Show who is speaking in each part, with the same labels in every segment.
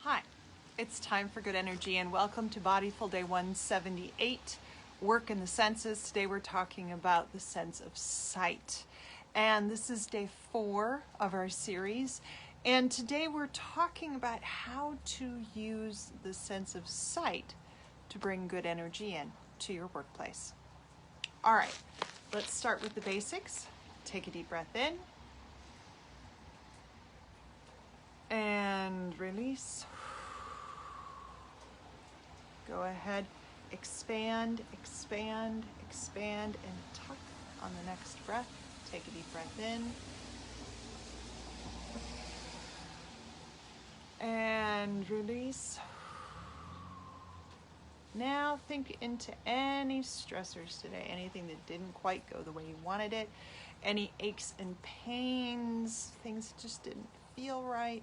Speaker 1: Hi, it's time for good energy and welcome to Bodyful Day 178, Work in the Senses. Today we're talking about the sense of sight. And this is day 4 of our series. And today we're talking about how to use the sense of sight to bring good energy in to your workplace. All right, let's start with the basics. Take a deep breath in. And release. Go ahead, expand, expand, expand, and tuck on the next breath. Take a deep breath in. And release. Now think into any stressors today, anything that didn't quite go the way you wanted it, any aches and pains, things that just didn't feel right.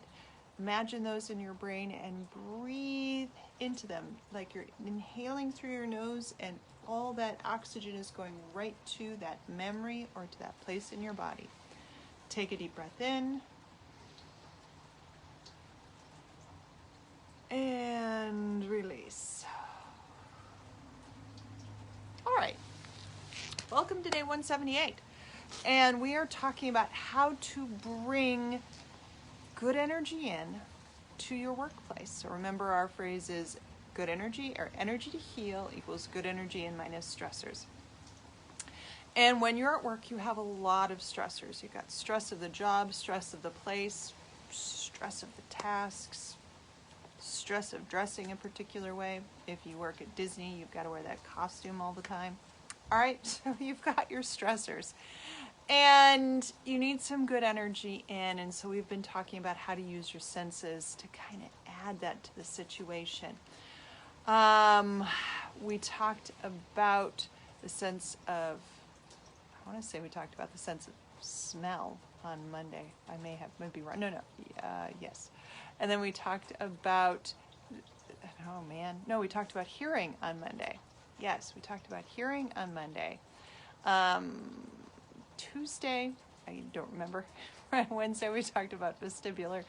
Speaker 1: Imagine those in your brain and breathe into them like you're inhaling through your nose and all that oxygen is going right to that memory or to that place in your body. Take a deep breath in. And release. All right. Welcome to day 178. And we are talking about how to bring good energy in to your workplace. So remember, our phrase is good energy or energy to heal equals good energy in minus stressors. And when you're at work, you have a lot of stressors. You've got stress of the job, stress of the place, stress of the tasks, stress of dressing a particular way. If you work at Disney, you've got to wear that costume all the time. All right, so you've got your stressors. And you need some good energy in, and so we've been talking about how to use your senses to kind of add that to the situation. We talked about the sense of, we talked about the sense of smell on Monday. I might be wrong. Yes. And then we talked about, we talked about hearing on Monday. Yes, we talked about hearing on Monday. Tuesday, I don't remember. Wednesday we talked about vestibular.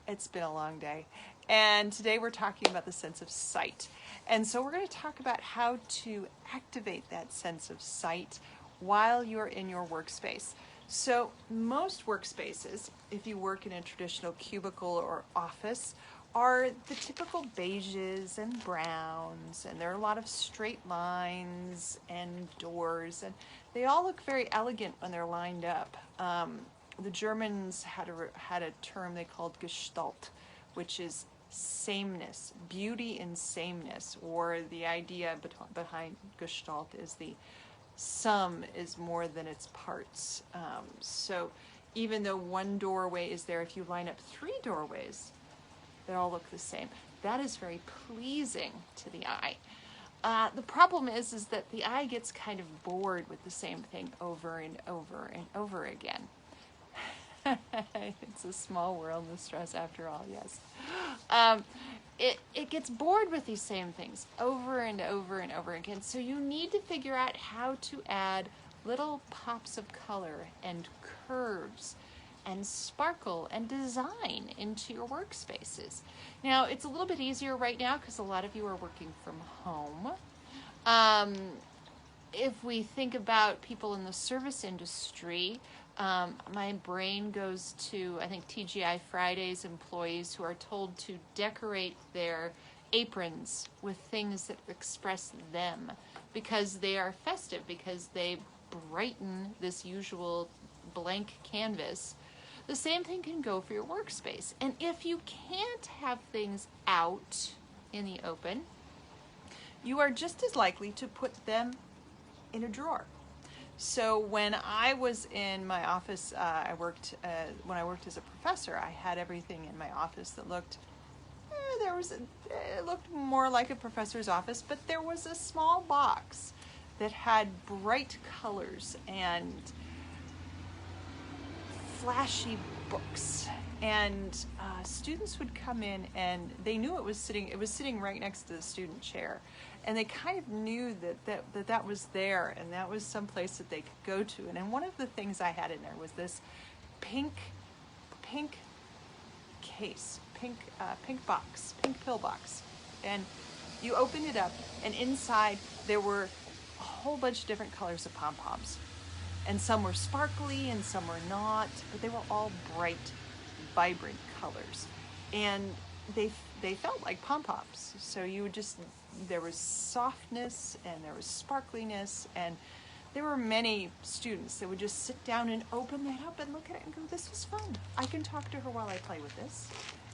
Speaker 1: It's been a long day. And today we're talking about the sense of sight. And so we're going to talk about how to activate that sense of sight while you're in your workspace. So most workspaces, if you work in a traditional cubicle or office, are the typical beiges and browns, and there are a lot of straight lines and doors, and they all look very elegant when they're lined up. The Germans had a term they called Gestalt, which is sameness, beauty in sameness, or the idea behind Gestalt is the sum is more than its parts. So even though one doorway is there, if you line up 3 doorways, they all look the same. That is very pleasing to the eye. The problem is that the eye gets kind of bored with the same thing over and over and over again. It's a small world with stress after all, yes. It gets bored with these same things over and over and over again. So you need to figure out how to add little pops of color and curves and sparkle and design into your workspaces. Now, it's a little bit easier right now because a lot of you are working from home. If we think about people in the service industry, my brain goes to, I think, TGI Fridays employees who are told to decorate their aprons with things that express them because they are festive, because they brighten this usual blank canvas. The same thing can go for your workspace. And if you can't have things out in the open, you are just as likely to put them in a drawer. So when I was in my office, when I worked as a professor, I had everything in my office that looked, it looked more like a professor's office, but there was a small box that had bright colors and flashy books, and students would come in and they knew it was sitting right next to the student chair, and they kind of knew that was there, and that was some place that they could go to. And then one of the things I had in there was this pink case, pink box, pink pill box, and you open it up, and inside there were a whole bunch of different colors of pom-poms, and some were sparkly and some were not, but they were all bright, vibrant colors, and they felt like pom-poms. So you would just, there was softness and there was sparkliness, and there were many students that would just sit down and open that up and look at it and go, this was fun. I can talk to her while I play with this.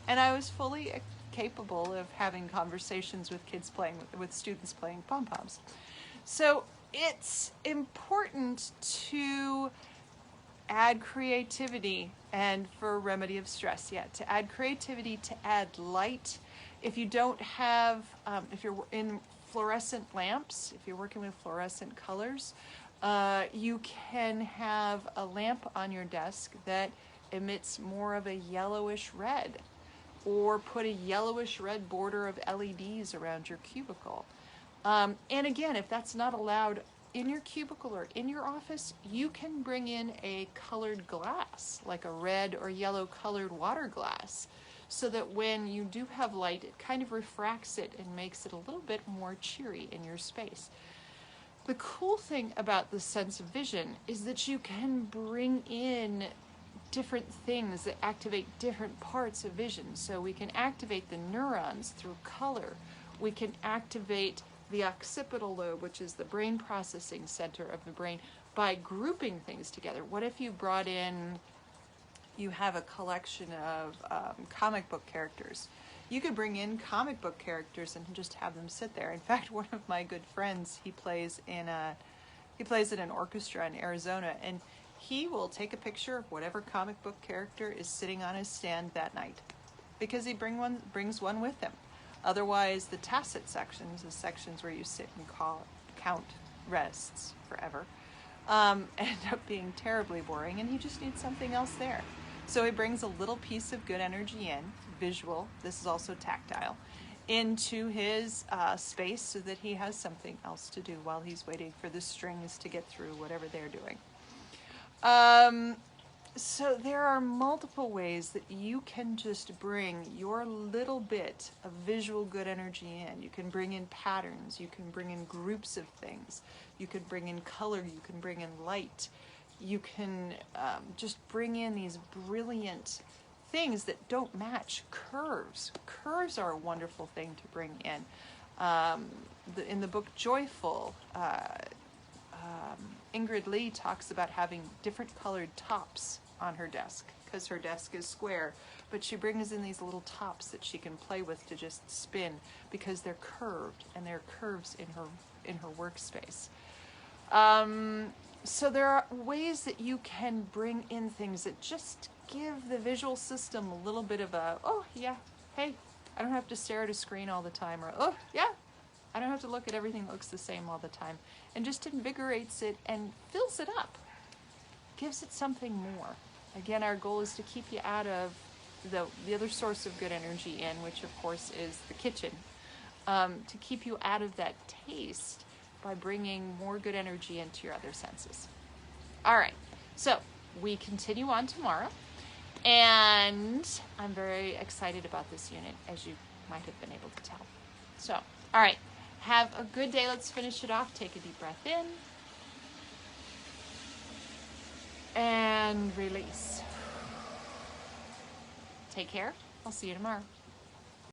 Speaker 1: And I was fully capable of having conversations with kids playing, with students playing pom-poms. So it's important to add creativity, and for a remedy of stress, to add creativity, to add light. If you don't have, if you're in fluorescent lamps, if you're working with fluorescent colors, you can have a lamp on your desk that emits more of a yellowish red, or put a yellowish red border of LEDs around your cubicle. And again, if that's not allowed in your cubicle or in your office, you can bring in a colored glass, like a red or yellow colored water glass, so that when you do have light, it kind of refracts it and makes it a little bit more cheery in your space. The cool thing about the sense of vision is that you can bring in different things that activate different parts of vision. So we can activate the neurons through color. We can activate the occipital lobe, which is the brain processing center of the brain, by grouping things together. What if you brought in, you have a collection of comic book characters. You could bring in comic book characters and just have them sit there. In fact, one of my good friends, he plays in an orchestra in Arizona, and he will take a picture of whatever comic book character is sitting on his stand that night, because he brings one with him. Otherwise, the tacit sections, the sections where you sit and count rests forever, end up being terribly boring, and he just needs something else there. So he brings a little piece of good energy in, visual, this is also tactile, into his space, so that he has something else to do while he's waiting for the strings to get through whatever they're doing. So there are multiple ways that you can just bring your little bit of visual good energy in. You can bring in patterns, you can bring in groups of things, you can bring in color, you can bring in light, you can just bring in these brilliant things that don't match curves. Curves are a wonderful thing to bring in. In the book Joyful, Ingrid Lee talks about having different colored tops on her desk, because her desk is square, but she brings in these little tops that she can play with to just spin, because they're curved, and they're curves in her workspace. So there are ways that you can bring in things that just give the visual system a little bit of a, oh yeah, hey, I don't have to stare at a screen all the time, or oh yeah, I don't have to look at everything that looks the same all the time, and just invigorates it and fills it up, gives it something more. Again, our goal is to keep you out of the other source of good energy in, which of course is the kitchen, to keep you out of that taste by bringing more good energy into your other senses. All right, so we continue on tomorrow, and I'm very excited about this unit, as you might have been able to tell. So, all right, have a good day. Let's finish it off. Take a deep breath in and release. Take care. I'll see you tomorrow.